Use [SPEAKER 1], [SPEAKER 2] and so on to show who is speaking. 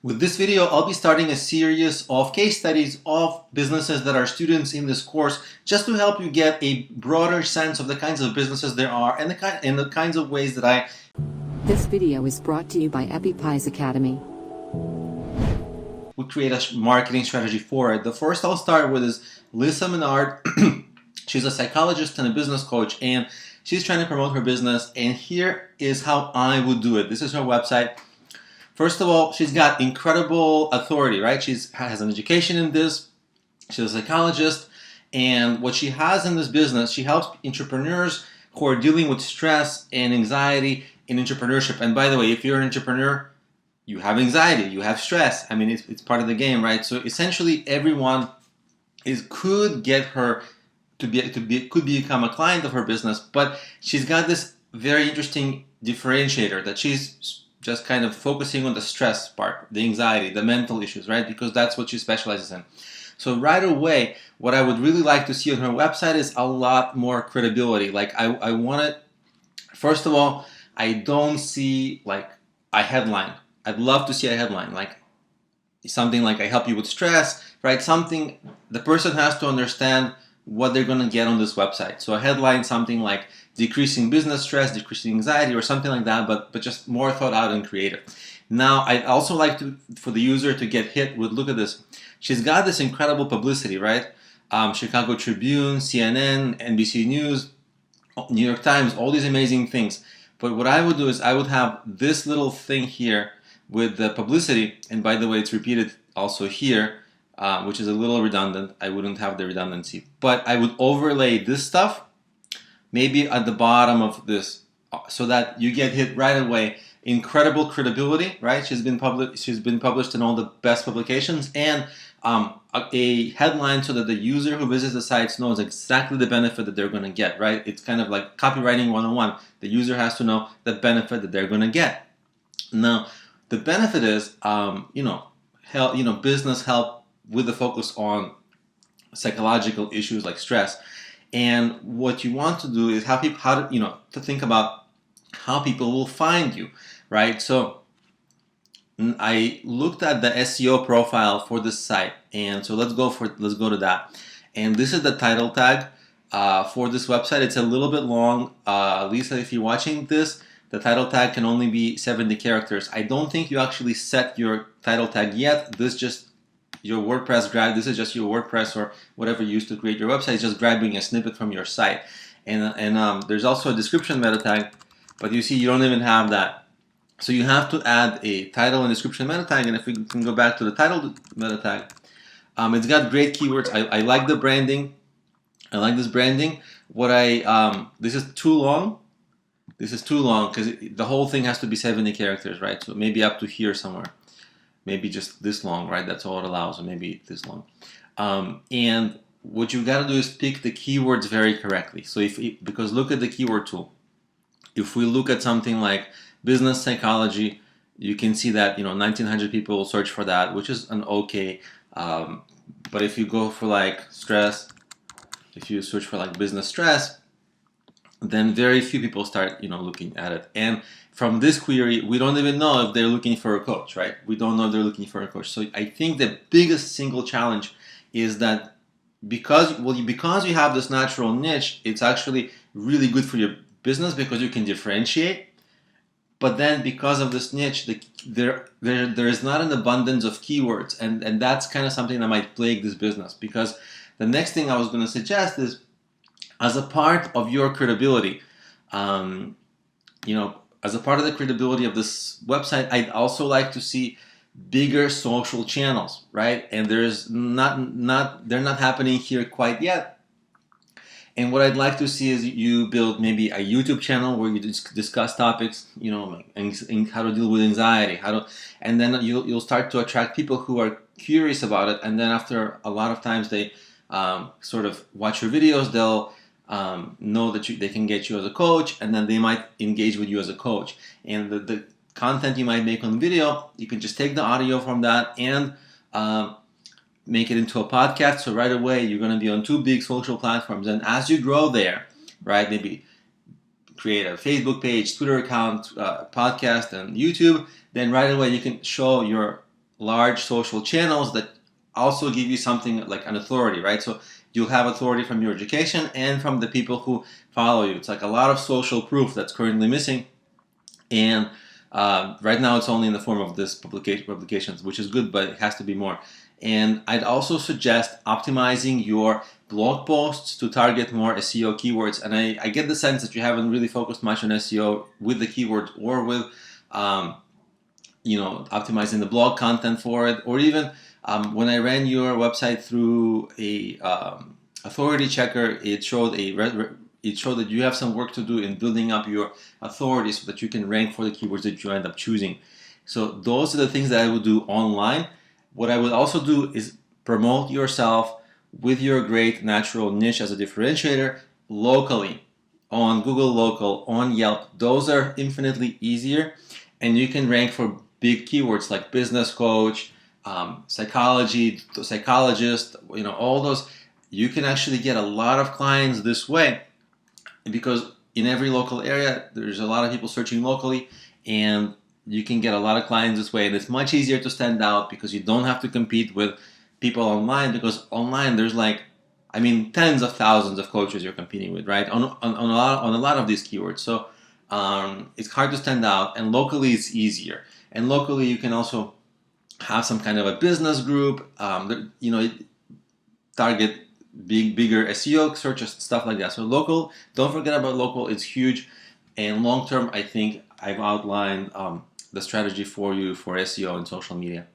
[SPEAKER 1] With this video, I'll be starting a series of case studies of businesses that are students in this course, just to help you get a broader sense of the kinds of businesses there are and the kinds of ways that I...
[SPEAKER 2] This video is brought to you by EpiPies Academy.
[SPEAKER 1] We create a marketing strategy for it. The first I'll start with is Lyssa Mynard. She's a psychologist and a business coach, and she's trying to promote her business, and here is how I would do it. This is her website. First of all, she's got incredible authority, right? She has an education in this. She's a psychologist. And what she has in this business, she helps entrepreneurs who are dealing with stress and anxiety in entrepreneurship. And by the way, if you're an entrepreneur, you have anxiety, you have stress. I mean, it's part of the game, right? So essentially, everyone could get her could become a client of her business. But she's got this very interesting differentiator that she's just kind of focusing on the stress part, the anxiety, the mental issues, right? Because that's what she specializes in. So right away, what I would really like to see on her website is a lot more credibility. Like I want it, first of all, I don't see like a headline. I'd love to see a headline, like something like I help you with stress, right? Something, the person has to understand what they're going to get on this website. So a headline, something like decreasing business stress, decreasing anxiety, or something like that, but just more thought out and creative. Now, I'd also like for the user to get hit with, look at this. She's got this incredible publicity, right? Chicago Tribune, CNN, NBC News, New York Times, all these amazing things. But what I would do is I would have this little thing here with the publicity, and by the way, it's repeated also here, which is a little redundant. I wouldn't have the redundancy. But I would overlay this stuff maybe at the bottom of this, so that you get hit right away. Incredible credibility, right? She's been published in all the best publications, and a headline so that the user who visits the sites knows exactly the benefit that they're going to get, right? It's kind of like copywriting 101. The user has to know the benefit that they're going to get. Now, the benefit is, business help with the focus on psychological issues like stress. And what you want to do is to think about how people will find you, right? So I looked at the SEO profile for this site, and so let's go to that. And this is the title tag for this website. It's a little bit long. Lyssa, if you're watching this, the title tag can only be 70 characters. I don't think you actually set your title tag yet. This is just your WordPress or whatever you use to create your website. It's just grabbing a snippet from your site. And there's also a description meta tag, but you see you don't even have that. So you have to add a title and description meta tag. And if we can go back to the title meta tag, it's got great keywords. I like the branding. I like this branding. This is too long. This is too long because the whole thing has to be 70 characters, right? So maybe up to here somewhere. Maybe just this long, right? That's all it allows, or maybe this long. And what you've got to do is pick the keywords very correctly. So because look at the keyword tool. If we look at something like business psychology, you can see that 1,900 people will search for that, which is an okay. But if you go for like stress, if you search for like business stress, then very few people start looking at it. And from this query, we don't even know if they're looking for a coach, right? We don't know if they're looking for a coach. So I think the biggest single challenge is that because you have this natural niche, it's actually really good for your business because you can differentiate. But then because of this niche, there is not an abundance of keywords, and that's kind of something that might plague this business. Because the next thing I was going to suggest is, as a part of your credibility, as a part of the credibility of this website, I'd also like to see bigger social channels, right? And they're not happening here quite yet. And what I'd like to see is you build maybe a YouTube channel where you discuss topics, like how to deal with anxiety, and then you'll start to attract people who are curious about it. And then after a lot of times they sort of watch your videos, they'll know that they can get you as a coach, and then they might engage with you as a coach. And the content you might make on video, you can just take the audio from that and make it into a podcast. So right away, you're going to be on 2 big social platforms. And as you grow there, right, maybe create a Facebook page, Twitter account, podcast, and YouTube, then right away you can show your large social channels that also give you something like an authority, right? So you'll have authority from your education and from the people who follow you. It's like a lot of social proof that's currently missing, and right now it's only in the form of this publications, which is good, but it has to be more. And I'd also suggest optimizing your blog posts to target more SEO keywords. And I get the sense that you haven't really focused much on SEO with the keywords or with optimizing the blog content for it, or even when I ran your website through a authority checker, it showed that you have some work to do in building up your authority so that you can rank for the keywords that you end up choosing. So those are the things that I would do online. What I would also do is promote yourself with your great natural niche as a differentiator locally, on Google Local, on Yelp. Those are infinitely easier, and you can rank for big keywords like business coach, psychology, psychologist, all those. You can actually get a lot of clients this way, because in every local area there's a lot of people searching locally, and you can get a lot of clients this way. And it's much easier to stand out because you don't have to compete with people online, because online there's tens of thousands of coaches you're competing with, right, on a lot of these keywords. So it's hard to stand out, and locally it's easier. And locally you can also have some kind of a business group, target bigger SEO searches, stuff like that. So local, don't forget about local, it's huge. And long term, I think I've outlined the strategy for you for SEO and social media.